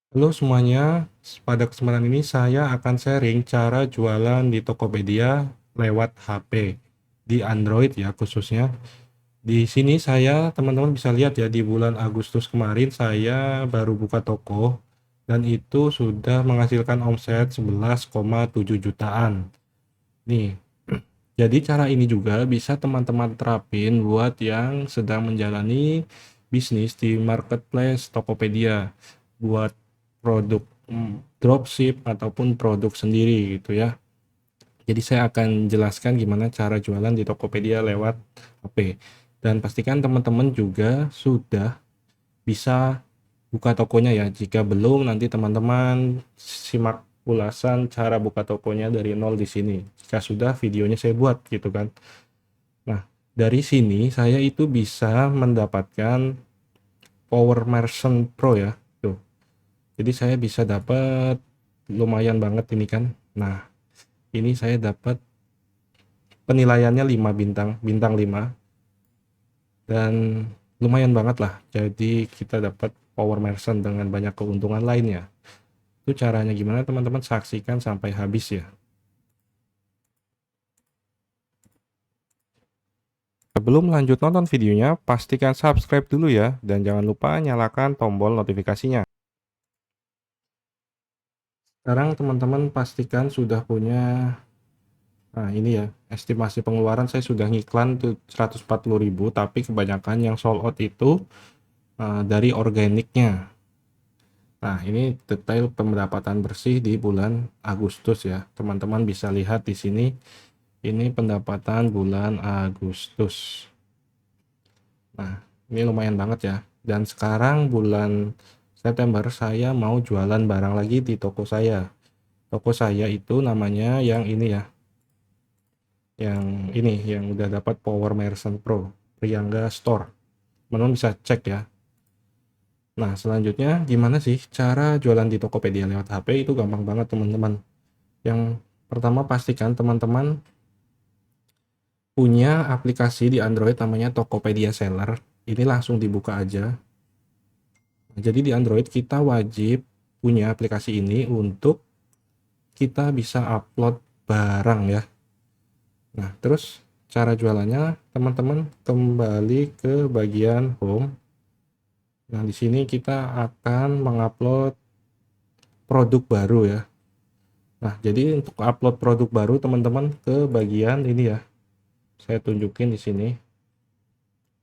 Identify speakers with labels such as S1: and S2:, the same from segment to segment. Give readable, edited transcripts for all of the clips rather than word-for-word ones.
S1: Halo semuanya, pada kesempatan ini saya akan sharing cara jualan di Tokopedia lewat HP di Android ya khususnya. Di sini saya teman-teman bisa lihat ya di bulan Agustus kemarin saya baru buka toko dan itu sudah menghasilkan omset 11,7 jutaan. Nih, jadi cara ini juga bisa teman-teman terapin buat yang sedang menjalani bisnis di marketplace Tokopedia buat produk dropship ataupun produk sendiri gitu ya. Jadi saya akan jelaskan gimana cara jualan di Tokopedia lewat HP. Dan pastikan teman-teman juga sudah bisa buka tokonya ya. Jika belum, nanti teman-teman simak ulasan cara buka tokonya dari nol di sini. Jika sudah, videonya saya buat gitu kan. Nah, dari sini saya itu bisa mendapatkan Power Merchant Pro ya. Tuh. Jadi saya bisa dapat lumayan banget ini kan. Nah, ini saya dapat penilaiannya 5 bintang, bintang 5 dan lumayan banget lah. Jadi kita dapat Power Merchant dengan banyak keuntungan lainnya. Itu caranya gimana teman-teman saksikan sampai habis ya. Sebelum lanjut nonton videonya, pastikan subscribe dulu ya dan jangan lupa nyalakan tombol notifikasinya. Sekarang teman-teman pastikan sudah punya, nah ini ya, estimasi pengeluaran saya sudah ngiklan tuh 140.000, tapi kebanyakan yang sold out itu dari organiknya. Nah, ini detail pendapatan bersih di bulan Agustus ya. Teman-teman bisa lihat di sini, ini pendapatan bulan Agustus. Nah, ini lumayan banget ya. Dan sekarang bulan September saya mau jualan barang lagi di toko saya. Toko saya itu namanya yang ini ya, yang udah dapat Power Merchant Pro, Priyangga Store. Teman-teman bisa cek ya. Nah, selanjutnya gimana sih cara jualan di Tokopedia lewat HP? Itu gampang banget teman-teman. Yang pertama pastikan teman-teman punya aplikasi di Android namanya Tokopedia Seller. Ini langsung dibuka aja. Jadi di Android kita wajib punya aplikasi ini untuk kita bisa upload barang ya. Nah, terus cara jualannya teman-teman kembali ke bagian home. Nah, di sini kita akan mengupload produk baru ya. Nah, jadi untuk upload produk baru teman-teman ke bagian ini ya. Saya tunjukin di sini.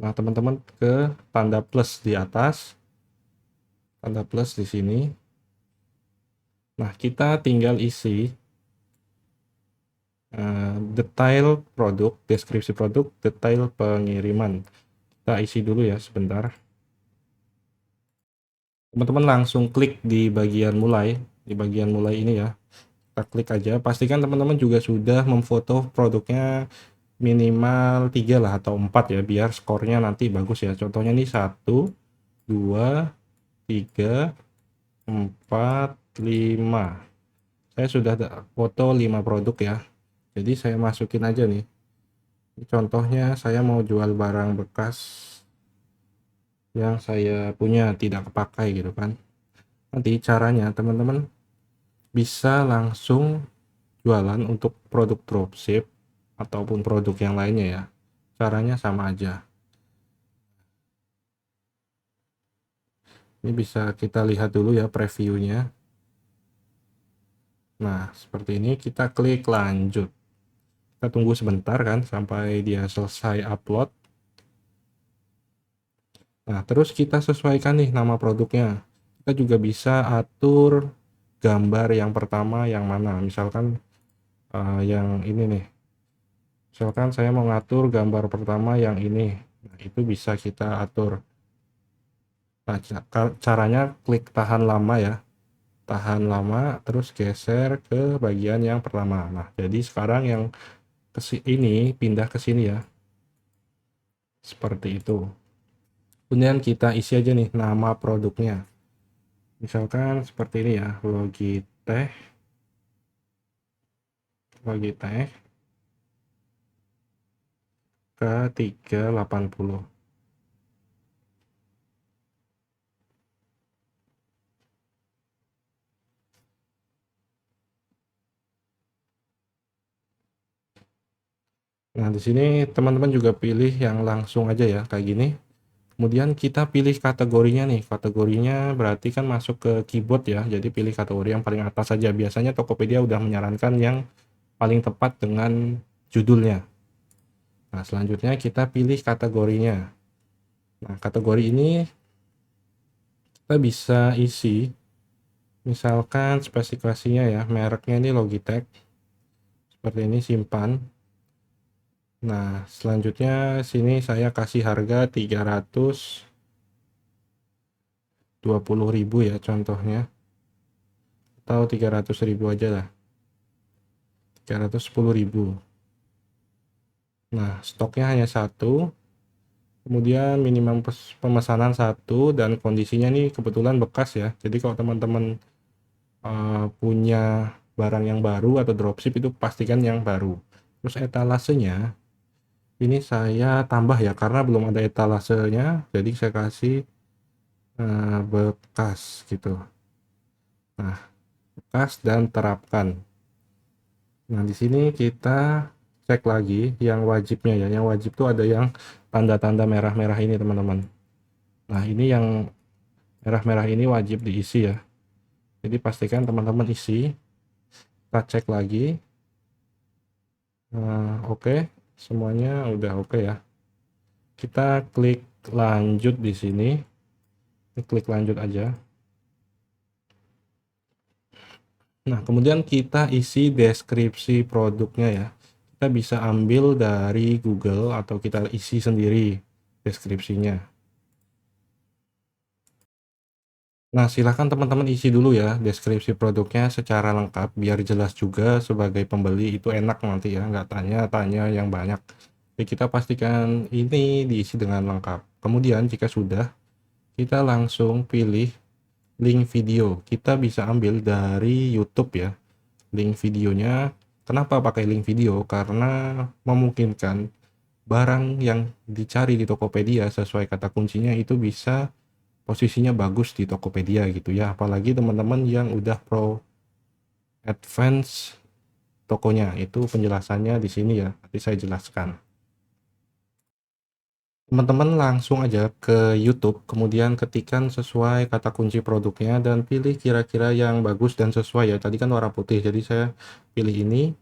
S1: Nah, teman-teman ke tanda plus di atas, tanda plus di sini. Nah, kita tinggal isi detail produk, deskripsi produk, detail pengiriman. Kita isi dulu ya sebentar. Teman-teman langsung klik di bagian mulai, ini ya. Kita klik aja. Pastikan teman-teman juga sudah memfoto produknya minimal 3 lah atau 4 ya, biar skornya nanti bagus ya. Contohnya ini 1, 2, 3, 4, 5. Saya sudah foto 5 produk ya. Jadi saya masukin aja nih. Contohnya saya mau jual barang bekas yang saya punya tidak kepakai gitu kan. Nanti caranya teman-teman bisa langsung jualan untuk produk dropship ataupun produk yang lainnya ya. Caranya sama aja. Ini bisa kita lihat dulu ya previewnya. Nah, seperti ini kita klik lanjut. Kita tunggu sebentar kan sampai dia selesai upload. Nah, terus kita sesuaikan nih nama produknya. Kita juga bisa atur gambar yang pertama yang mana. Misalkan yang ini nih. Misalkan saya mau ngatur gambar pertama yang ini. Nah, itu bisa kita atur. Nah, caranya klik tahan lama ya. Tahan lama terus geser ke bagian yang pertama. Nah, jadi sekarang yang ini pindah ke sini ya. Seperti itu. Kemudian kita isi aja nih nama produknya. Misalkan seperti ini ya, Logitech K380. Nah, di sini teman-teman juga pilih yang langsung aja ya, kayak gini. Kemudian kita pilih kategorinya nih, kategorinya berarti kan masuk ke keyboard ya, jadi pilih kategori yang paling atas saja. Biasanya Tokopedia udah menyarankan yang paling tepat dengan judulnya. Nah, selanjutnya kita pilih kategorinya. Nah, kategori ini kita bisa isi, misalkan spesifikasinya ya, mereknya ini Logitech, seperti ini, simpan. Nah, selanjutnya sini saya kasih harga 320.000 ya contohnya, atau 300.000 aja lah, 310.000. Nah, stoknya hanya satu, kemudian minimum pemesanan satu, dan kondisinya nih kebetulan bekas ya. Jadi kalau teman-teman punya barang yang baru atau dropship itu pastikan yang baru. Terus etalasenya ini saya tambah ya karena belum ada etalasenya, jadi saya kasih bekas gitu. Nah, bekas dan terapkan. Nah, di sini kita cek lagi yang wajibnya ya. Yang wajib tuh ada yang tanda-tanda merah-merah ini, teman-teman. Nah, ini yang merah-merah ini wajib diisi ya. Jadi pastikan teman-teman isi. Kita cek lagi. Oke, semuanya udah oke ya. Kita klik lanjut di sini. Klik lanjut aja. Nah, kemudian kita isi deskripsi produknya ya. Kita bisa ambil dari Google atau kita isi sendiri deskripsinya. Nah, silahkan teman-teman isi dulu ya deskripsi produknya secara lengkap biar jelas juga sebagai pembeli itu enak nanti ya, nggak tanya-tanya yang banyak. Jadi kita pastikan ini diisi dengan lengkap. Kemudian jika sudah, kita langsung pilih link video. Kita bisa ambil dari YouTube ya. Link videonya. Kenapa pakai link video? Karena memungkinkan barang yang dicari di Tokopedia sesuai kata kuncinya itu bisa posisinya bagus di Tokopedia gitu ya. Apalagi teman-teman yang udah pro advance tokonya, itu penjelasannya di sini ya. Nanti saya jelaskan. Teman-teman langsung aja ke YouTube, kemudian ketikkan sesuai kata kunci produknya dan pilih kira-kira yang bagus dan sesuai ya. Tadi kan warna putih, jadi saya pilih ini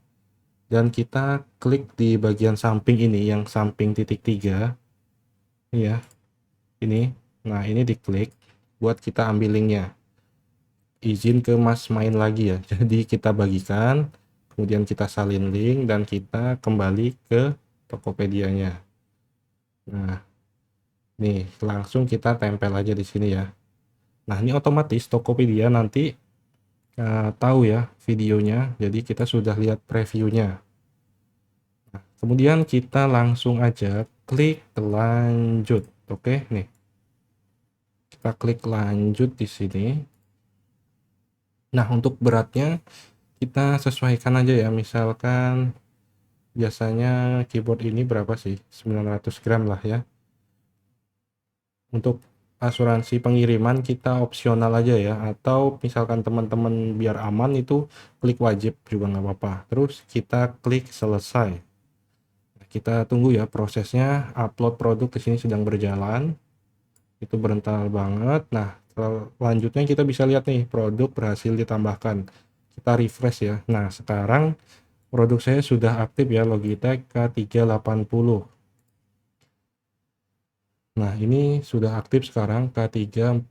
S1: dan kita klik di bagian samping ini, yang samping titik 3 ya. Ini. Nah, ini diklik buat kita ambil linknya. Izin ke Mas main lagi ya. Jadi kita bagikan, kemudian kita salin link dan kita kembali ke Tokopedia-nya. Nah, nih langsung kita tempel aja di sini ya. Nah, ini otomatis Tokopedia nanti tahu ya videonya. Jadi kita sudah lihat previewnya. Nah, kemudian kita langsung aja klik lanjut. Oke, nih. Kita klik lanjut di sini. Nah, untuk beratnya kita sesuaikan aja ya. Misalkan biasanya keyboard ini berapa sih? 900 gram lah ya. Untuk asuransi pengiriman kita opsional aja ya. Atau misalkan teman-teman biar aman itu klik wajib juga nggak apa-apa. Terus kita klik selesai. Kita tunggu ya prosesnya. Upload produk ke sini sedang berjalan. Itu berental banget. Nah, selanjutnya kita bisa lihat nih produk berhasil ditambahkan. Kita refresh ya. Nah, sekarang produk saya sudah aktif ya, Logitech K380. Nah, ini sudah aktif sekarang K380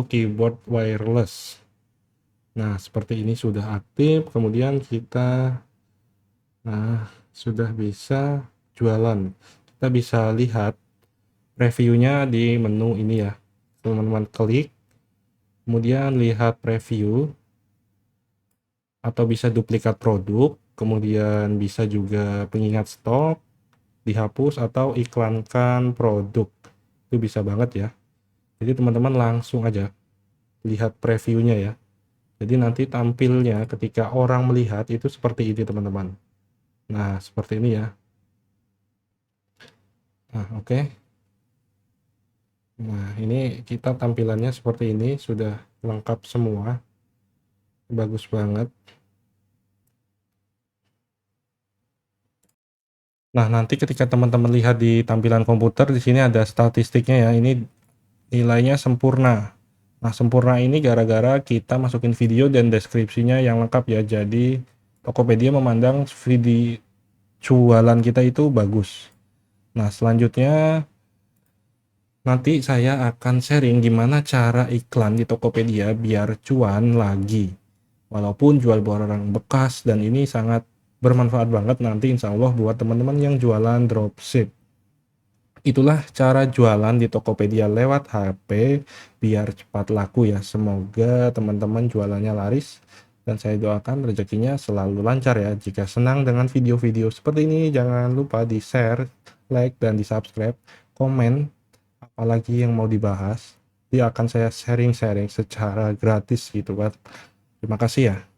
S1: keyboard wireless. Nah, seperti ini sudah aktif. Kemudian kita sudah bisa jualan. Kita bisa lihat reviewnya di menu ini ya. Teman-teman klik, kemudian lihat preview atau bisa duplikat produk, kemudian bisa juga pengingat stok, dihapus atau iklankan produk. Itu bisa banget ya. Jadi teman-teman langsung aja lihat previewnya ya. Jadi nanti tampilnya ketika orang melihat itu seperti ini teman-teman. Nah, seperti ini ya. Nah, oke. Nah, ini kita tampilannya seperti ini, sudah lengkap semua. Bagus banget. Nah, nanti ketika teman-teman lihat di tampilan komputer di sini ada statistiknya ya, ini nilainya sempurna. Nah, sempurna ini gara-gara kita masukin video dan deskripsinya yang lengkap ya. Jadi Tokopedia memandang video jualan kita itu bagus. Nah, selanjutnya nanti saya akan sharing gimana cara iklan di Tokopedia biar cuan lagi. Walaupun jual barang bekas, dan ini sangat bermanfaat banget nanti insya Allah buat teman-teman yang jualan dropship. Itulah cara jualan di Tokopedia lewat HP biar cepat laku ya. Semoga teman-teman jualannya laris dan saya doakan rezekinya selalu lancar ya. Jika senang dengan video-video seperti ini, jangan lupa di-share, like, dan di-subscribe, komen apalagi yang mau dibahas. Dia akan saya sharing-sharing secara gratis gitu kan. Terima kasih ya.